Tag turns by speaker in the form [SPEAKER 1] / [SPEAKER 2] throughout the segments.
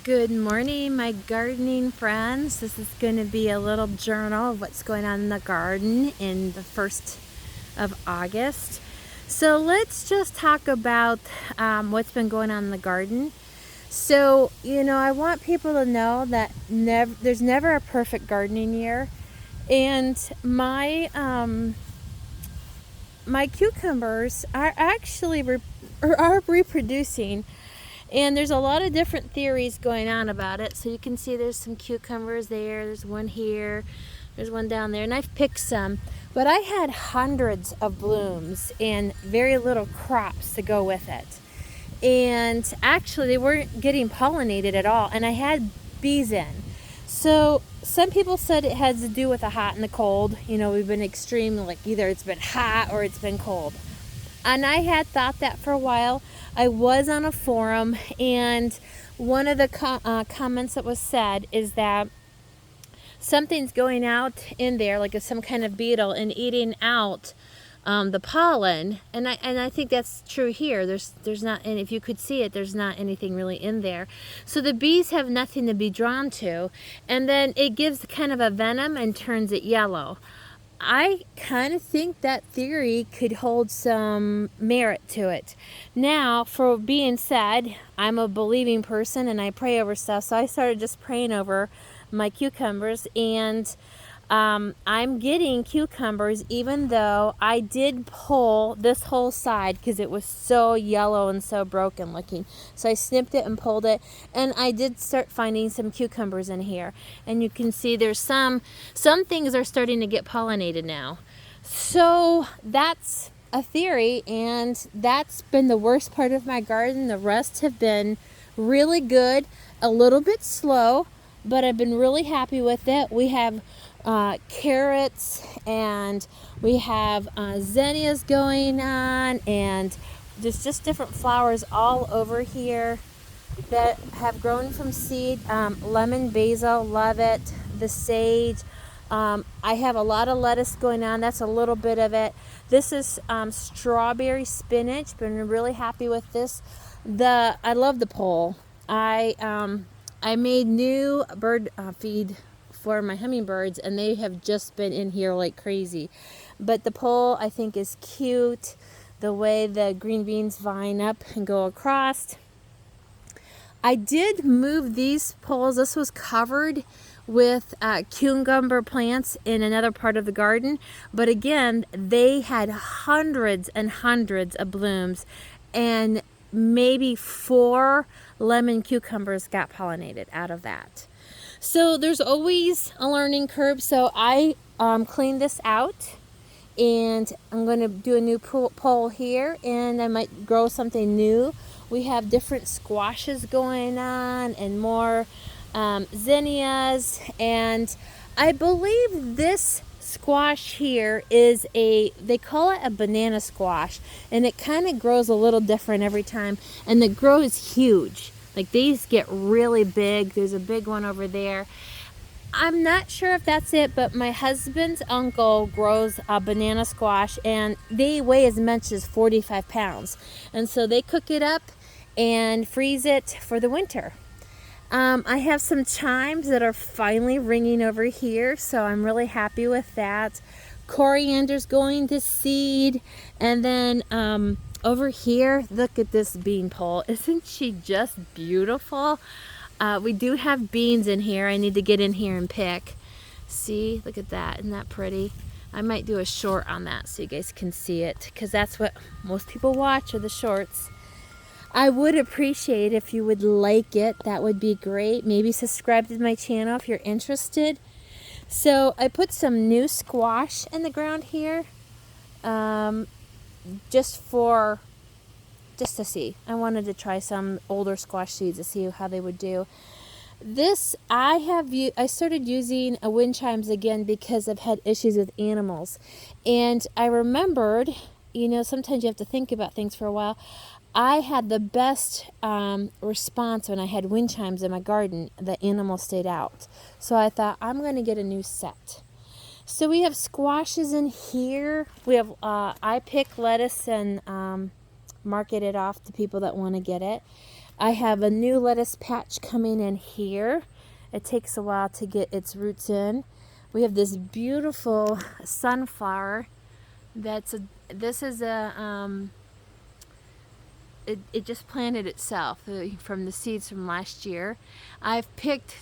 [SPEAKER 1] Good morning, my gardening friends. This is going to be a little journal of what's going on in the garden in the 1st of August. So let's just talk about what's been going on in the garden. So, I want people to know that there's never a perfect gardening year. And my cucumbers are actually are reproducing. And there's a lot of different theories going on about it. So you can see there's some cucumbers there. There's one here. There's one down there. And I've picked some. But I had hundreds of blooms and very little crops to go with it. And actually, they weren't getting pollinated at all. And I had bees in. So some people said it has to do with the hot and the cold. We've been extreme, like either it's been hot or it's been cold. And I had thought that for a while. I was on a forum, and one of the comments that was said is that something's going out in there, like some kind of beetle, and eating out the pollen. And I think that's true here. There's not, and if you could see it, there's not anything really in there. So the bees have nothing to be drawn to, and then it gives kind of a venom and turns it yellow. I kind of think that theory could hold some merit to it. Now, for being said, I'm a believing person and I pray over stuff, so I started just praying over my cucumbers, and I'm getting cucumbers even though I did pull this whole side because it was so yellow and so broken looking. So I snipped it and pulled it, and I did start finding some cucumbers in here. And you can see there's some things are starting to get pollinated now. So that's a theory, and that's been the worst part of my garden. The rest have been really good, a little bit slow, but I've been really happy with it. We have carrots, and we have zinnias going on, and there's just different flowers all over here that have grown from seed. Lemon basil, love it. The sage. I have a lot of lettuce going on. That's a little bit of it. This is strawberry spinach. Been really happy with this. I love the pole. I made new bird feed for my hummingbirds, and they have just been in here like crazy. But the pole, I think, is cute. The way the green beans vine up and go across. I did move these poles. This was covered with cucumber plants in another part of the garden. But again, they had hundreds and hundreds of blooms, and maybe 4 lemon cucumbers got pollinated out of that. So there's always a learning curve. So I cleaned this out, and I'm going to do a new pole here, and I might grow something new. We have different squashes going on and more zinnias, and I believe this squash here is they call it a banana squash, and it kind of grows a little different every time, and the growth is huge. Like, these get really big. There's a big one over there. I'm not sure if that's it, but my husband's uncle grows a banana squash, and they weigh as much as 45 pounds. And so they cook it up and freeze it for the winter. I have some chimes that are finally ringing over here, so I'm really happy with that. Coriander's going to seed, and then over here, look at this bean pole. Isn't she just beautiful? We do have beans in here. I need to get in here and pick. See, look at that. Isn't that pretty? I might do a short on that so you guys can see it, because that's what most people watch, are the shorts. I would appreciate if you would like it. That would be great. Maybe subscribe to my channel if you're interested. So I put some new squash in the ground here, just to see. I wanted to try some older squash seeds to see how they would do. This, I started using wind chimes again because I've had issues with animals. And I remembered, sometimes you have to think about things for a while. I had the best response when I had wind chimes in my garden. The animals stayed out. So I thought, I'm going to get a new set. So we have squashes in here. We have, I pick lettuce and market it off to people that want to get it. I have a new lettuce patch coming in here. It takes a while to get its roots in. We have this beautiful sunflower this is it just planted itself from the seeds from last year. I've picked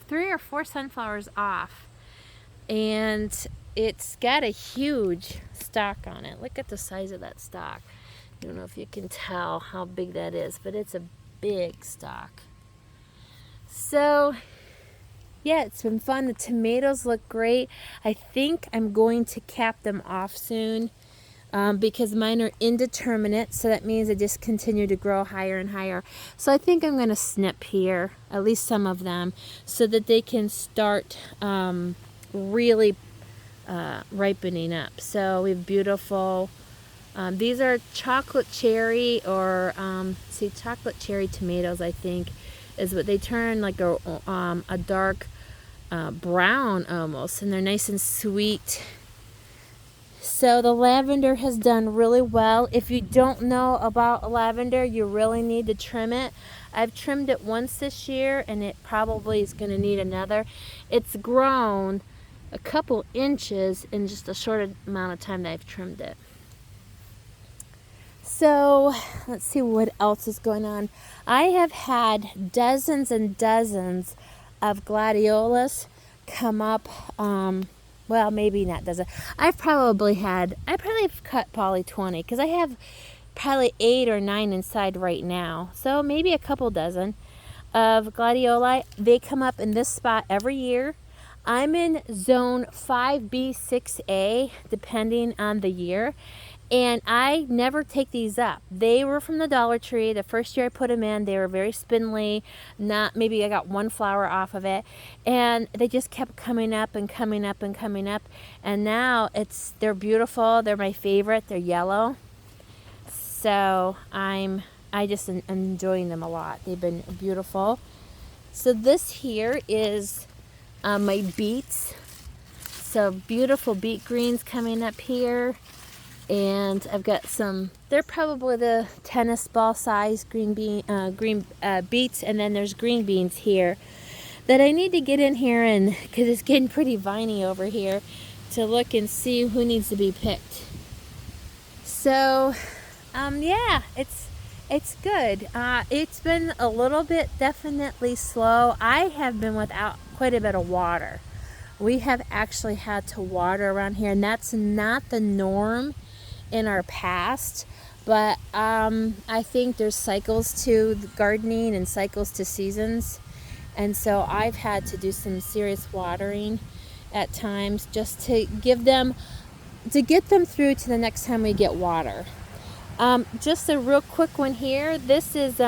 [SPEAKER 1] 3 or 4 sunflowers off, and it's got a huge stalk on it. Look at the size of that stalk. I don't know if you can tell how big that is, but it's a big stalk. So yeah, it's been fun. The tomatoes look great. I think I'm going to cap them off soon. Because mine are indeterminate, so that means they just continue to grow higher and higher. So I think I'm going to snip here, at least some of them, so that they can start really ripening up. So we have beautiful, these are chocolate cherry chocolate cherry tomatoes, I think, is what they turn like a dark brown almost, and they're nice and sweet. So the lavender has done really well. If you don't know about lavender, you really need to trim it. I've trimmed it once this year, and it probably is going to need another. It's grown a couple inches in just a short amount of time that I've trimmed it. So let's see what else is going on. I have had dozens and dozens of gladiolas come up. Well, maybe not dozen. I've probably cut probably 20, because I have probably 8 or 9 inside right now. So maybe a couple dozen of gladioli. They come up in this spot every year. I'm in zone 5B, 6A, depending on the year. And I never take these up. They were from the Dollar Tree. The first year I put them in, they were very spindly. Maybe I got 1 flower off of it. And they just kept coming up and coming up and coming up. And now they're beautiful. They're my favorite. They're yellow. So I just am enjoying them a lot. They've been beautiful. So this here is my beets. So beautiful beet greens coming up here. And I've got they're probably the tennis ball size green beets, and then there's green beans here that I need to get in here, because it's getting pretty viney over here, to look and see who needs to be picked. So yeah, it's good. It's been a little bit definitely slow. I have been without quite a bit of water. We have actually had to water around here, and that's not the norm in our past, but I think there's cycles to gardening and cycles to seasons, and so I've had to do some serious watering at times just to get them through to the next time we get water. Just a real quick one here. This is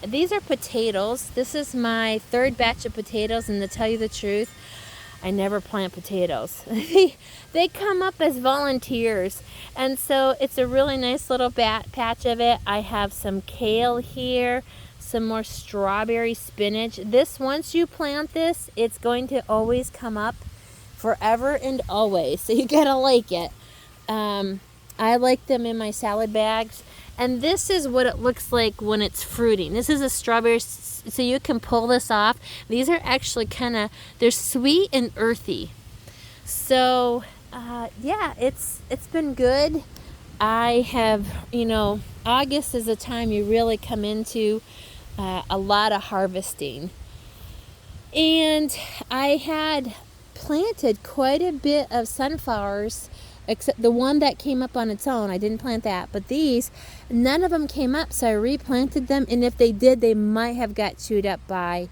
[SPEAKER 1] these are potatoes. This is my 3rd batch of potatoes, and to tell you the truth, I never plant potatoes. They come up as volunteers, and so it's a really nice little patch of it. I have some kale here, some more strawberry spinach. Once you plant this, it's going to always come up forever and always, so you gotta like it. I like them in my salad bags, and this is what it looks like when it's fruiting. This is a strawberry, so you can pull this off. These are actually they're sweet and earthy. So yeah, it's been good. I have, August is a time you really come into a lot of harvesting. And I had planted quite a bit of sunflowers, except the one that came up on its own. I didn't plant that, but none of them came up, so I replanted them, and if they did, they might have got chewed up by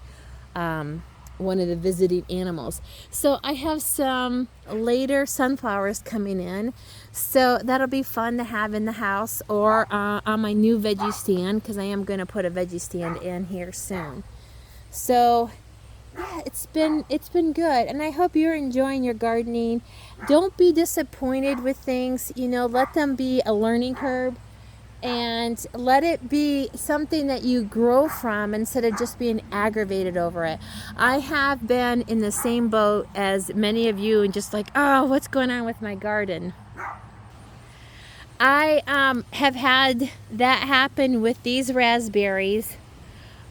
[SPEAKER 1] one of the visiting animals. So I have some later sunflowers coming in, so that'll be fun to have in the house or on my new veggie stand, because I am going to put a veggie stand in here soon. So yeah, it's been good, and I hope you're enjoying your gardening. Don't be disappointed with things. Let them be a learning curve, and let it be something that you grow from instead of just being aggravated over it. I have been in the same boat as many of you, and just like, oh, what's going on with my garden? I have had that happen with these raspberries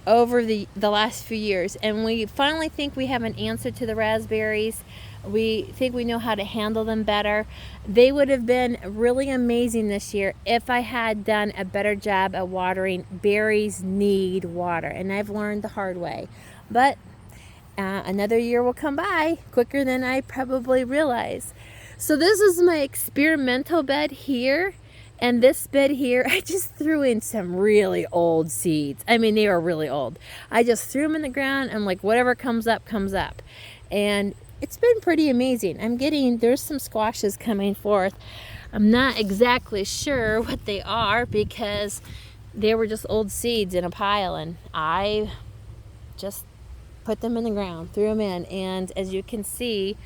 [SPEAKER 1] over the last few years, and we finally think we have an answer to the raspberries. We think we know how to handle them better. They would have been really amazing this year if I had done a better job at watering. Berries need water, and I've learned the hard way. But another year will come by quicker than I probably realize. So this is my experimental bed here. And this bed here, I just threw in some really old seeds. I mean, they were really old. I just threw them in the ground and like whatever comes up, comes up. And it's been pretty amazing. There's some squashes coming forth. I'm not exactly sure what they are because they were just old seeds in a pile, and I just put them in the ground, threw them in, and as you can see,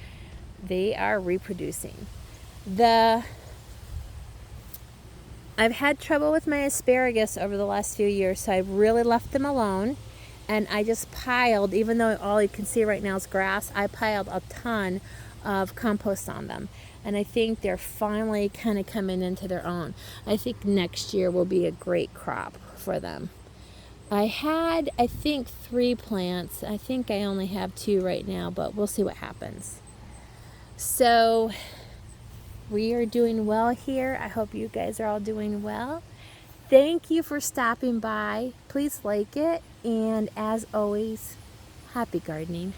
[SPEAKER 1] they are reproducing. I've had trouble with my asparagus over the last few years, so I've really left them alone. And I just piled, even though all you can see right now is grass, I piled a ton of compost on them. And I think they're finally kind of coming into their own. I think next year will be a great crop for them. I had, I think, 3 plants. I think I only have 2 right now, but we'll see what happens. So we are doing well here. I hope you guys are all doing well. Thank you for stopping by. Please like it. And as always, happy gardening.